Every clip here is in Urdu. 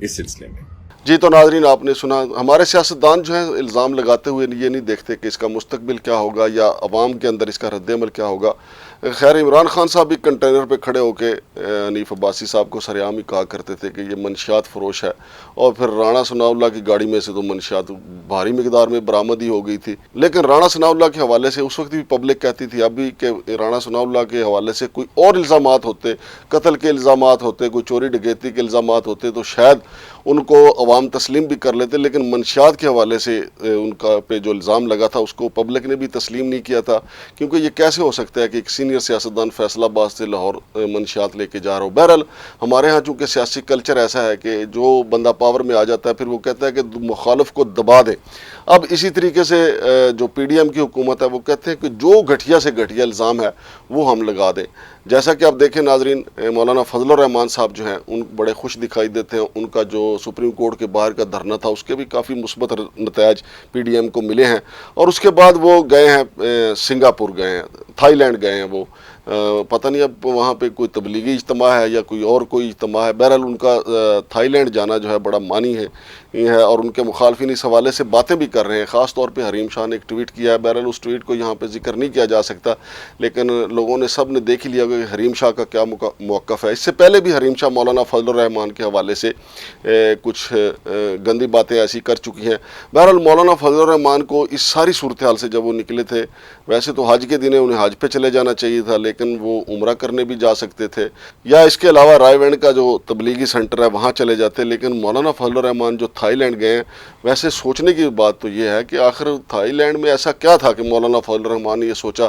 اس سلسلے میں؟ جی تو ناظرین آپ نے سنا، ہمارے سیاستدان جو ہیں الزام لگاتے ہوئے یہ نہیں دیکھتے کہ اس کا مستقبل کیا ہوگا یا عوام کے اندر اس کا رد عمل کیا ہوگا۔ خیر عمران خان صاحب بھی کنٹینر پہ کھڑے ہو کے حنیف عباسی صاحب کو سریعام ہی کہا کرتے تھے کہ یہ منشیات فروش ہے، اور پھر رانا ثناء اللہ کی گاڑی میں سے تو منشیات بھاری مقدار میں برآمد ہی ہو گئی تھی۔ لیکن رانا ثناء اللہ کے حوالے سے اس وقت بھی پبلک کہتی تھی اب بھی کہ رانا ثناء اللہ کے حوالے سے کوئی اور الزامات ہوتے، قتل کے الزامات ہوتے، کوئی چوری ڈکیتی کے الزامات ہوتے تو شاید ان کو عوام تسلیم بھی کر لیتے، لیکن منشیات کے حوالے سے ان کا پہ جو الزام لگا تھا اس کو پبلک نے بھی تسلیم نہیں کیا تھا، کیونکہ یہ کیسے ہو سکتا ہے کہ ایک سینئر سیاستدان فیصل آباد سے لاہور منشیات لے کے جا رہا ہو۔ بہرحال ہمارے ہاں چونکہ سیاسی کلچر ایسا ہے کہ جو بندہ پاور میں آ جاتا ہے پھر وہ کہتا ہے کہ مخالف کو دبا دے۔ اب اسی طریقے سے جو پی ڈی ایم کی حکومت ہے وہ کہتے ہیں کہ جو گھٹیا سے گھٹیا الزام ہے وہ ہم لگا دیں۔ جیسا کہ آپ دیکھیں ناظرین، مولانا فضل الرحمان صاحب جو ہیں ان بڑے خوش دکھائی دیتے ہیں، ان کا جو سپریم کورٹ کے باہر کا دھرنا تھا اس کے بھی کافی مثبت نتائج پی ڈی ایم کو ملے ہیں، اور اس کے بعد وہ گئے ہیں سنگاپور گئے ہیں، تھائی لینڈ گئے ہیں، وہ پتہ نہیں اب وہاں پہ کوئی تبلیغی اجتماع ہے یا کوئی اور کوئی اجتماع ہے۔ بہرحال ان کا تھائی لینڈ جانا جو ہے بڑا معنی ہے اور ان کے مخالفین اس حوالے سے باتیں بھی کر رہے ہیں، خاص طور پہ حریم شاہ نے ایک ٹویٹ کیا ہے۔ بہرحال اس ٹویٹ کو یہاں پہ ذکر نہیں کیا جا سکتا، لیکن لوگوں نے سب نے دیکھ لیا کہ حریم شاہ کا کیا موقف ہے۔ اس سے پہلے بھی حریم شاہ مولانا فضل الرحمان کے حوالے سے کچھ گندی باتیں ایسی کر چکی ہیں۔ بہرحال مولانا فضل الرحمان کو اس ساری صورتحال سے جب وہ نکلے تھے، ویسے تو حج کے دن انہیں حج پہ چلے جانا چاہیے تھا، لیکن وہ عمرہ کرنے بھی جا سکتے تھے، یا اس کے علاوہ رائے وینڈ کا جو تبلیغی سینٹر ہے وہاں چلے جاتے، لیکن مولانا فضل الرحمان جو تھائی لینڈ گئے ہیں، ویسے سوچنے کی بات تو یہ ہے کہ آخر تھائی لینڈ میں ایسا کیا تھا کہ مولانا فضل الرحمان نے یہ سوچا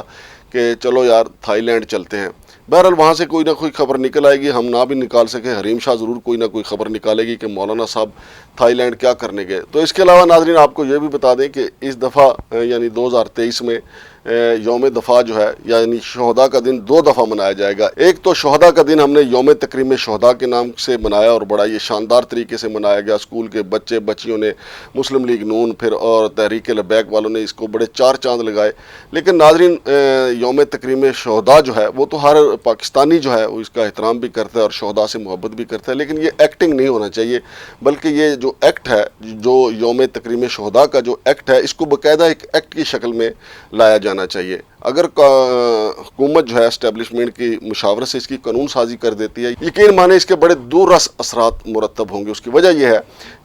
کہ چلو یار تھائی لینڈ چلتے ہیں۔ بہرحال وہاں سے کوئی نہ کوئی خبر نکل آئے گی، ہم نہ بھی نکال سکے حریم شاہ ضرور کوئی نہ کوئی خبر نکالے گی کہ مولانا صاحب تھائی لینڈ کیا کرنے گئے۔ تو اس کے علاوہ ناظرین آپ کو یہ بھی بتا دیں کہ اس دفعہ یعنی 2023 میں یوم دفاع جو ہے یعنی شہداء کا دن 2 دفعہ منایا جائے گا۔ ایک تو شہداء کا دن ہم نے یوم تکریم شہداء کے نام سے منایا اور بڑا یہ شاندار طریقے سے منایا گیا، اسکول کے بچے بچیوں نے، مسلم لیگ نون پھر اور تحریک لبیک والوں نے اس کو بڑے 4 چاند لگائے۔ لیکن ناظرین یوم تکریم شہداء جو ہے وہ تو ہر پاکستانی جو ہے وہ اس کا احترام بھی کرتا ہے اور شہداء سے محبت بھی کرتا ہے، لیکن یہ ایکٹنگ نہیں ہونا چاہیے، بلکہ یہ جو ایکٹ ہے، جو یوم تکریم شہداء کا جو ایکٹ ہے، اس کو باقاعدہ ایک ایکٹ کی شکل میں لایا جانا چاہیے۔ اگر حکومت جو ہے اسٹیبلشمنٹ کی مشاورت سے اس کی قانون سازی کر دیتی ہے، یقین مانے اس کے بڑے دور رس اثرات مرتب ہوں گے۔ اس کی وجہ یہ ہے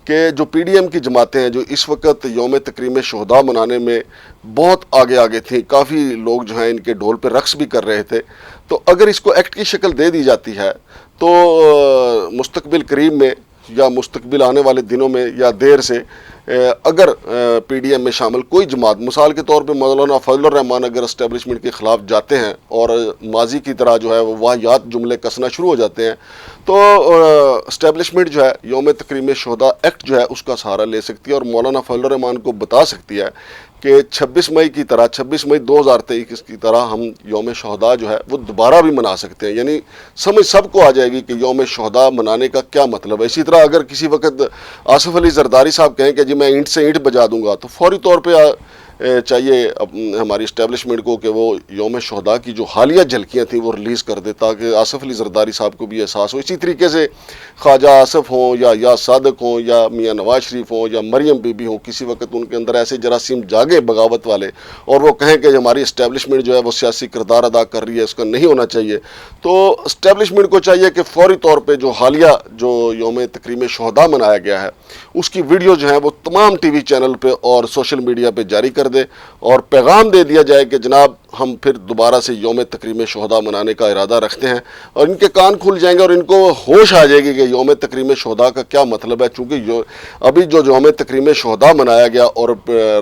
کہ جو پی ڈی ایم کی جماعتیں ہیں جو اس وقت یوم تکریم شہداء منانے میں بہت آگے تھیں، کافی لوگ جو ہیں ان کے ڈھول پہ رقص بھی کر رہے تھے، تو اگر اس کو ایکٹ کی شکل دے دی جاتی ہے تو مستقبل قریب میں یا مستقبل آنے والے دنوں میں یا دیر سے اگر پی ڈی ایم میں شامل کوئی جماعت، مثال کے طور پہ مولانا فضل الرحمان اگر اسٹیبلشمنٹ کے خلاف جاتے ہیں اور ماضی کی طرح جو ہے وہ واہیات جملے کسنا شروع ہو جاتے ہیں، تو اسٹیبلشمنٹ جو ہے یوم تکریم شہداء ایکٹ جو ہے اس کا سہارا لے سکتی ہے اور مولانا فضل الرحمان کو بتا سکتی ہے کہ 26 مئی کی طرح 26 مئی 2023 کی طرح ہم یوم شہداء جو ہے وہ دوبارہ بھی منا سکتے ہیں، یعنی سمجھ سب کو آ جائے گی کہ یوم شہداء منانے کا کیا مطلب ہے۔ اسی طرح اگر کسی وقت آصف علی زرداری صاحب کہیں کہ جی میں اینٹ سے اینٹ بجا دوں گا، تو فوری طور پہ چاہیے ہماری اسٹیبلشمنٹ کو کہ وہ یوم شہداء کی جو حالیہ جھلکیاں تھیں وہ ریلیز کر دے تاکہ آصف علی زرداری صاحب کو بھی احساس ہو۔ اسی طریقے سے خواجہ آصف ہوں یا صادق ہوں یا میاں نواز شریف ہوں یا مریم بی بی ہوں، کسی وقت ان کے اندر ایسے جراثیم جاگے بغاوت والے اور وہ کہیں کہ ہماری اسٹیبلشمنٹ جو ہے وہ سیاسی کردار ادا کر رہی ہے، اس کا نہیں ہونا چاہیے، تو اسٹیبلشمنٹ کو چاہیے کہ فوری طور پہ جو حالیہ جو یوم تکریم شہداء منایا گیا ہے اس کی ویڈیو جو ہے وہ تمام ٹی وی چینل پہ اور سوشل میڈیا پہ جاری کر دے اور پیغام دے دیا جائے کہ جناب ہم پھر دوبارہ سے یوم تکریم شہداء منانے کا ارادہ رکھتے ہیں، اور ان کے کان کھل جائیں گے اور ان کو ہوش آ جائے گی کہ یوم تکریم شہداء کا کیا مطلب ہے۔ چونکہ ابھی جو یوم تکریم شہداء منایا گیا اور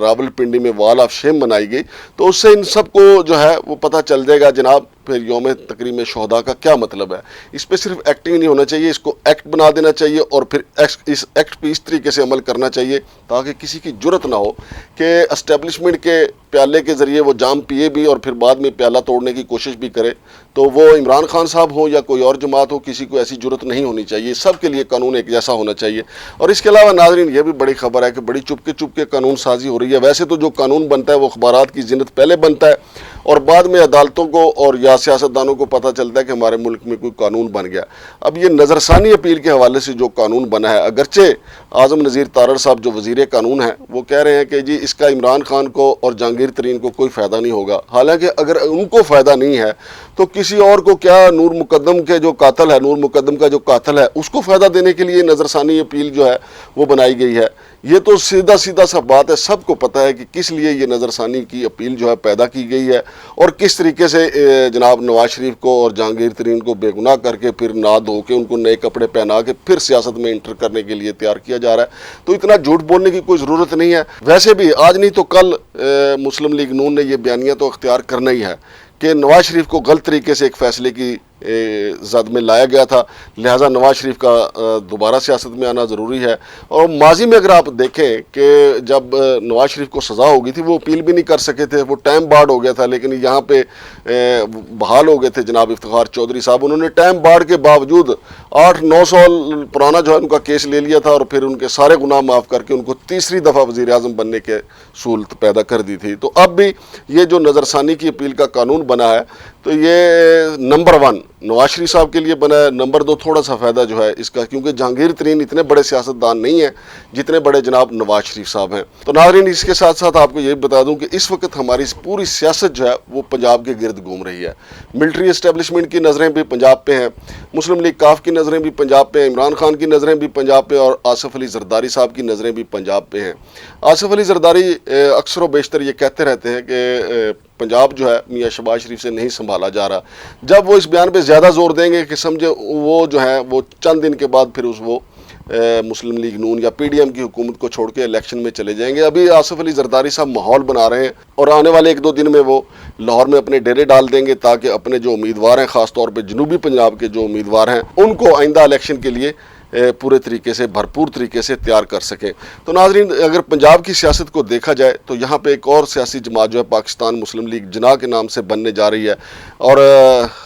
راولپنڈی میں وال آف شیم منائی گئی، تو اس سے ان سب کو جو ہے وہ پتہ چل جائے گا جناب پھر یوم تکریم شہداء کا کیا مطلب ہے۔ اس پہ صرف ایکٹنگ نہیں ہونا چاہیے، اس کو ایکٹ بنا دینا چاہیے اور پھر اس ایکٹ پہ اس طریقے سے عمل کرنا چاہیے تاکہ کسی کی جرت نہ ہو کہ اسٹیبلشمنٹ کے پیالے کے ذریعے وہ جام پیے بھی اور پھر بعد میں پیالہ توڑنے کی کوشش بھی کرے، تو وہ عمران خان صاحب ہو یا کوئی اور جماعت ہو، کسی کو ایسی جرت نہیں ہونی چاہیے۔ سب کے لیے قانون ایک جیسا ہونا چاہیے۔ اور اس کے علاوہ ناظرین یہ بھی بڑی خبر ہے کہ بڑی چپ کے قانون سازی ہو رہی ہے۔ ویسے تو جو قانون بنتا ہے وہ اخبارات کی زینت پہلے بنتا ہے، اور بعد میں عدالتوں کو اور یا سیاستدانوں کو پتہ چلتا ہے کہ ہمارے ملک میں کوئی قانون بن گیا۔ اب یہ نظر ثانی اپیل کے حوالے سے جو قانون بنا ہے، اگرچہ اعظم نذیر تارڑ صاحب جو وزیر قانون ہیں وہ کہہ رہے ہیں کہ جی اس کا عمران خان کو اور جہانگیر ترین کو کوئی فائدہ نہیں ہوگا، حالانکہ اگر ان کو فائدہ نہیں ہے تو کسی اور کو کیا، نور مقدم کے جو قاتل ہے، نور مقدم کا جو قاتل ہے اس کو فائدہ دینے کے لیے نظر ثانی اپیل جو ہے وہ بنائی گئی ہے۔ یہ تو سیدھا سا بات ہے، سب کو پتہ ہے کہ کس لیے یہ نظر ثانی کی اپیل جو ہے پیدا کی گئی ہے اور کس طریقے سے جناب نواز شریف کو اور جہانگیر ترین کو بے گناہ کر کے پھر نہ دھو کے ان کو نئے کپڑے پہنا کے پھر سیاست میں انٹر کرنے کے لیے تیار کیا جا رہا ہے۔ تو اتنا جھوٹ بولنے کی کوئی ضرورت نہیں ہے۔ ویسے بھی آج نہیں تو کل مسلم لیگ نون نے یہ بیانیہ تو اختیار کرنا ہی ہے کہ نواز شریف کو غلط طریقے سے ایک فیصلے کی زد میں لایا گیا تھا، لہٰذا نواز شریف کا دوبارہ سیاست میں آنا ضروری ہے۔ اور ماضی میں اگر آپ دیکھیں کہ جب نواز شریف کو سزا ہو گئی تھی وہ اپیل بھی نہیں کر سکے تھے، وہ ٹائم بارڈ ہو گیا تھا، لیکن یہاں پہ بحال ہو گئے تھے جناب افتخار چودھری صاحب، انہوں نے ٹائم بارڈ کے باوجود 8-9 سال پرانا جو ہے ان کا کیس لے لیا تھا اور پھر ان کے سارے گناہ معاف کر کے ان کو تیسری دفعہ وزیر اعظم بننے کے سہولت پیدا کر دی تھی۔ تو اب بھی یہ جو نظر ثانی کی اپیل کا قانون بنا ہے تو یہ نمبر 1 نواز شریف صاحب کے لیے بنا ہے، نمبر 2 تھوڑا سا فائدہ جو ہے اس کا، کیونکہ جہانگیر ترین اتنے بڑے سیاستدان نہیں ہیں جتنے بڑے جناب نواز شریف صاحب ہیں۔ تو ناظرین اس کے ساتھ ساتھ آپ کو یہ بتا دوں کہ اس وقت ہماری پوری سیاست جو ہے وہ پنجاب کے گرد گھوم رہی ہے۔ ملٹری اسٹیبلشمنٹ کی نظریں بھی پنجاب پہ ہیں، مسلم لیگ کاف کی نظریں بھی پنجاب پہ ہیں، عمران خان کی نظریں بھی پنجاب پہ، اور آصف علی زرداری صاحب کی نظریں بھی پنجاب پہ ہیں۔ آصف علی زرداری اکثر و بیشتر یہ کہتے رہتے ہیں کہ پنجاب جو ہے میاں شہباز شریف سے نہیں سنبھالا جا رہا۔ جب وہ اس بیان پہ زیادہ زور دیں گے کہ سمجھے وہ جو ہے وہ چند دن کے بعد پھر وہ مسلم لیگ نون یا پی ڈی ایم کی حکومت کو چھوڑ کے الیکشن میں چلے جائیں گے۔ ابھی آصف علی زرداری صاحب ماحول بنا رہے ہیں اور آنے والے 1-2 دن میں وہ لاہور میں اپنے ڈیرے ڈال دیں گے تاکہ اپنے جو امیدوار ہیں، خاص طور پہ جنوبی پنجاب کے جو امیدوار ہیں، ان کو آئندہ الیکشن کے لیے پورے طریقے سے، بھرپور طریقے سے تیار کر سکیں۔ تو ناظرین اگر پنجاب کی سیاست کو دیکھا جائے تو یہاں پہ ایک اور سیاسی جماعت جو ہے پاکستان مسلم لیگ جناح کے نام سے بننے جا رہی ہے، اور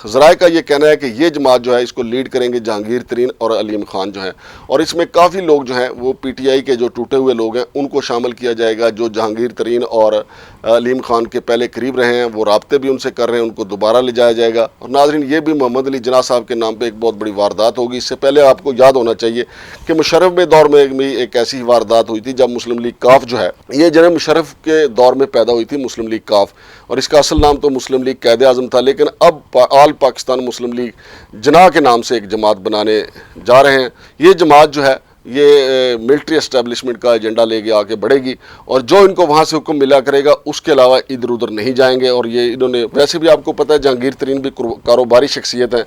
ذرائع کا یہ کہنا ہے کہ یہ جماعت جو ہے اس کو لیڈ کریں گے جہانگیر ترین اور علیم خان جو ہیں، اور اس میں کافی لوگ جو ہیں وہ پی ٹی آئی کے جو ٹوٹے ہوئے لوگ ہیں ان کو شامل کیا جائے گا، جو جہانگیر ترین اور علیم خان کے پہلے قریب رہے ہیں، وہ رابطے بھی ان سے کر رہے ہیں، ان کو دوبارہ لے جایا جائے گا۔ اور ناظرین یہ بھی محمد علی جناح صاحب کے نام پہ ایک بہت بڑی واردات ہوگی۔ اس سے پہلے آپ کو یاد ہونا چاہیے کہ مشرف کے دور میں بھی ایک ایسی واردات ہوئی تھی جب مسلم لیگ کاف جو ہے، یہ جناب مشرف کے دور میں پیدا ہوئی تھی مسلم لیگ کاف، اور اس کا اصل نام تو مسلم لیگ قائد اعظم تھا، لیکن اب آل پاکستان مسلم لیگ جناح کے نام سے ایک جماعت بنانے جا رہے ہیں۔ یہ جماعت جو ہے یہ ملٹری اسٹیبلشمنٹ کا ایجنڈا لے کے آگے بڑھے گی، اور جو ان کو وہاں سے حکم ملا کرے گا اس کے علاوہ ادھر ادھر نہیں جائیں گے۔ اور یہ انہوں نے ویسے بھی آپ کو پتہ ہے جہانگیر ترین بھی کاروباری شخصیت ہیں،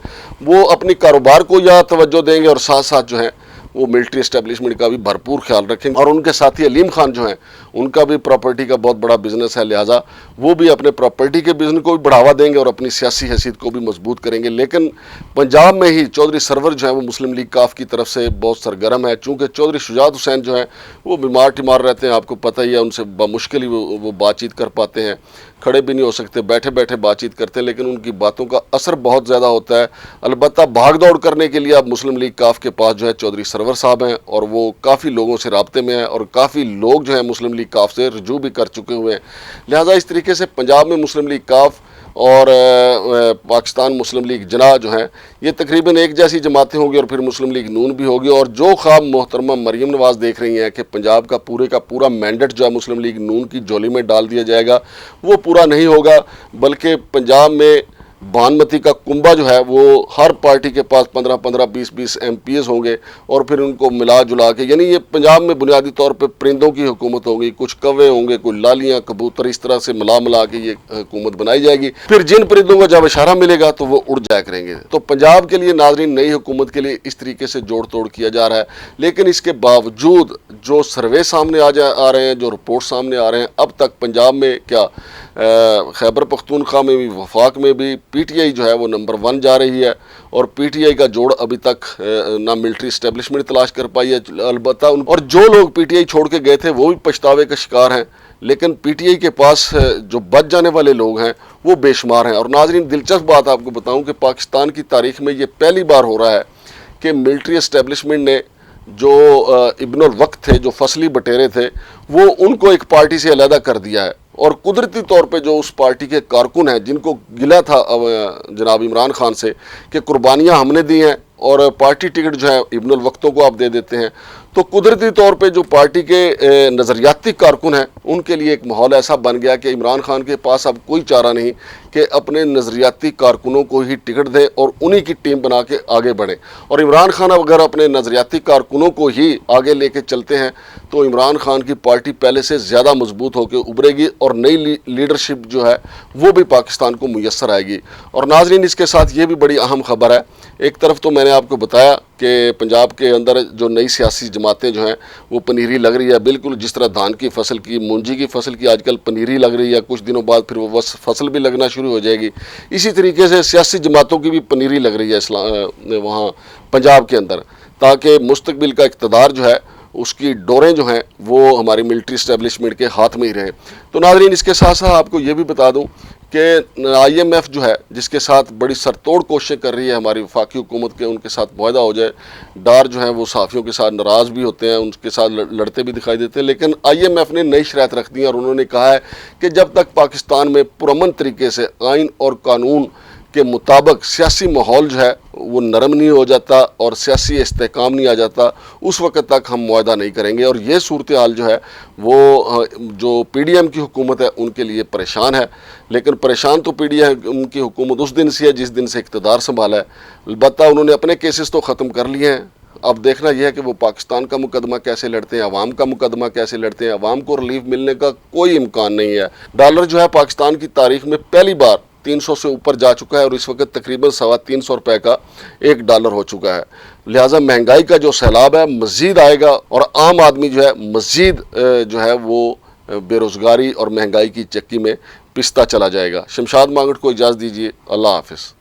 وہ اپنی کاروبار کو یا توجہ دیں گے اور ساتھ ساتھ جو ہے وہ ملٹری اسٹیبلشمنٹ کا بھی بھرپور خیال رکھیں گے۔ اور ان کے ساتھی علیم خان جو ہیں ان کا بھی پراپرٹی کا بہت بڑا بزنس ہے، لہٰذا وہ بھی اپنے پراپرٹی کے بزنس کو بھی بڑھاوا دیں گے اور اپنی سیاسی حیثیت کو بھی مضبوط کریں گے۔ لیکن پنجاب میں ہی چودھری سرور جو ہیں وہ مسلم لیگ کاف کی طرف سے بہت سرگرم ہے، چونکہ چودھری شجاعت حسین جو ہیں وہ بیمار ٹیمار رہتے ہیں، آپ کو پتہ ہی ہے، ان سے بمشکل ہی وہ بات چیت کر پاتے ہیں، کھڑے بھی نہیں ہو سکتے، بیٹھے بیٹھے بات چیت کرتے ہیں، لیکن ان کی باتوں کا اثر بہت زیادہ ہوتا ہے۔ البتہ بھاگ دوڑ کرنے کے لیے اب مسلم لیگ کاف کے پاس جو ہے چودھری سرور صاحب ہیں، اور وہ کافی لوگوں سے رابطے میں ہیں، اور کافی لوگ جو ہیں مسلم لیگ کاف سے رجوع بھی کر چکے ہوئے ہیں۔ لہٰذا اس طریقے سے پنجاب میں مسلم لیگ کاف اور پاکستان مسلم لیگ جناح جو ہیں یہ تقریباً ایک جیسی جماعتیں ہوں گی، اور پھر مسلم لیگ نون بھی ہوگی۔ اور جو خواب محترمہ مریم نواز دیکھ رہی ہیں کہ پنجاب کا پورا مینڈیٹ جو ہے مسلم لیگ نون کی جولی میں ڈال دیا جائے گا، وہ پورا نہیں ہوگا، بلکہ پنجاب میں بانمتی کا کنبہ جو ہے وہ ہر پارٹی کے پاس 15-15 20-20 ایم پی ایز ہوں گے، اور پھر ان کو ملا جلا کے، یعنی یہ پنجاب میں بنیادی طور پہ پرندوں کی حکومت ہوگی، کچھ کوے ہوں گے، کوئی لالیاں، کبوتر، اس طرح سے ملا کے یہ حکومت بنائی جائے گی۔ پھر جن پرندوں کو جب اشارہ ملے گا تو وہ اڑ جایا کریں گے۔ تو پنجاب کے لیے ناظرین نئی حکومت کے لیے اس طریقے سے جوڑ توڑ کیا جا رہا ہے، لیکن اس کے باوجود جو سروے سامنے آ رہے ہیں، جو رپورٹ سامنے آ رہے ہیں، اب تک پنجاب میں کیا خیبر پختونخوا میں بھی، وفاق میں بھی پی ٹی آئی جو ہے وہ نمبر 1 جا رہی ہے، اور پی ٹی آئی کا جوڑ ابھی تک نہ ملٹری اسٹیبلشمنٹ تلاش کر پائی ہے، البتہ اور جو لوگ پی ٹی آئی چھوڑ کے گئے تھے وہ بھی پچھتاوے کا شکار ہیں، لیکن پی ٹی آئی کے پاس جو بچ جانے والے لوگ ہیں وہ بے شمار ہیں۔ اور ناظرین دلچسپ بات آپ کو بتاؤں کہ پاکستان کی تاریخ میں یہ پہلی بار ہو رہا ہے کہ ملٹری اسٹیبلشمنٹ نے جو ابن الوقت تھے، جو فصلی بٹیرے تھے، وہ ان کو ایک پارٹی سے علیحدہ کر دیا ہے، اور قدرتی طور پہ جو اس پارٹی کے کارکن ہیں جن کو گلا تھا جناب عمران خان سے کہ قربانیاں ہم نے دی ہیں اور پارٹی ٹکٹ جو ہے ابن الوقتوں کو آپ دے دیتے ہیں، تو قدرتی طور پہ جو پارٹی کے نظریاتی کارکن ہیں ان کے لیے ایک ماحول ایسا بن گیا کہ عمران خان کے پاس اب کوئی چارہ نہیں کہ اپنے نظریاتی کارکنوں کو ہی ٹکٹ دیں اور انہی کی ٹیم بنا کے آگے بڑھیں، اور عمران خان اگر اپنے نظریاتی کارکنوں کو ہی آگے لے کے چلتے ہیں تو عمران خان کی پارٹی پہلے سے زیادہ مضبوط ہو کے ابھرے گی اور نئی لیڈرشپ جو ہے وہ بھی پاکستان کو میسر آئے گی۔ اور ناظرین، اس کے ساتھ یہ بھی بڑی اہم خبر ہے، ایک طرف تو میں نے آپ کو بتایا کہ پنجاب کے اندر جو نئی سیاسی جماعتیں جو ہیں وہ پنیری لگ رہی ہے، بالکل جس طرح دھان کی فصل کی، مونجی کی فصل کی آج کل پنیری لگ رہی ہے، کچھ دنوں بعد پھر وہ فصل بھی لگنا شروع ہو جائے گی، اسی طریقے سے سیاسی جماعتوں کی بھی پنیری لگ رہی ہے وہاں پنجاب کے اندر، تاکہ مستقبل کا اقتدار جو ہے اس کی ڈوریں جو ہیں وہ ہماری ملٹری اسٹیبلشمنٹ کے ہاتھ میں ہی رہیں۔ تو ناظرین، اس کے ساتھ ساتھ آپ کو یہ بھی بتا دوں کہ IMF جو ہے جس کے ساتھ بڑی سرتوڑ کوششیں کر رہی ہے ہماری وفاقی حکومت کے ان کے ساتھ معاہدہ ہو جائے، ڈار جو ہیں وہ صحافیوں کے ساتھ ناراض بھی ہوتے ہیں، ان کے ساتھ لڑتے بھی دکھائی دیتے ہیں، لیکن IMF نے نئی شرائط رکھ دی ہیں اور انہوں نے کہا ہے کہ جب تک پاکستان میں پرامن طریقے سے آئین اور قانون کے مطابق سیاسی ماحول جو ہے وہ نرم نہیں ہو جاتا اور سیاسی استحکام نہیں آ جاتا، اس وقت تک ہم معاہدہ نہیں کریں گے۔ اور یہ صورتحال جو ہے وہ جو PDM کی حکومت ہے ان کے لیے پریشان ہے، لیکن پریشان تو PDM کی حکومت اس دن سے ہے جس دن سے اقتدار سنبھالا ہے، البتہ انہوں نے اپنے کیسز تو ختم کر لیے ہیں، اب دیکھنا یہ ہے کہ وہ پاکستان کا مقدمہ کیسے لڑتے ہیں، عوام کا مقدمہ کیسے لڑتے ہیں۔ عوام کو ریلیف ملنے کا کوئی امکان نہیں ہے۔ ڈالر جو ہے پاکستان کی تاریخ میں پہلی بار 300 سے اوپر جا چکا ہے اور اس وقت تقریباً 350 روپے کا ایک ڈالر ہو چکا ہے، لہٰذا مہنگائی کا جو سیلاب ہے مزید آئے گا اور عام آدمی جو ہے مزید جو ہے وہ بے روزگاری اور مہنگائی کی چکی میں پستا چلا جائے گا۔ شمشاد مانگٹ کو اجازت دیجیے، اللہ حافظ۔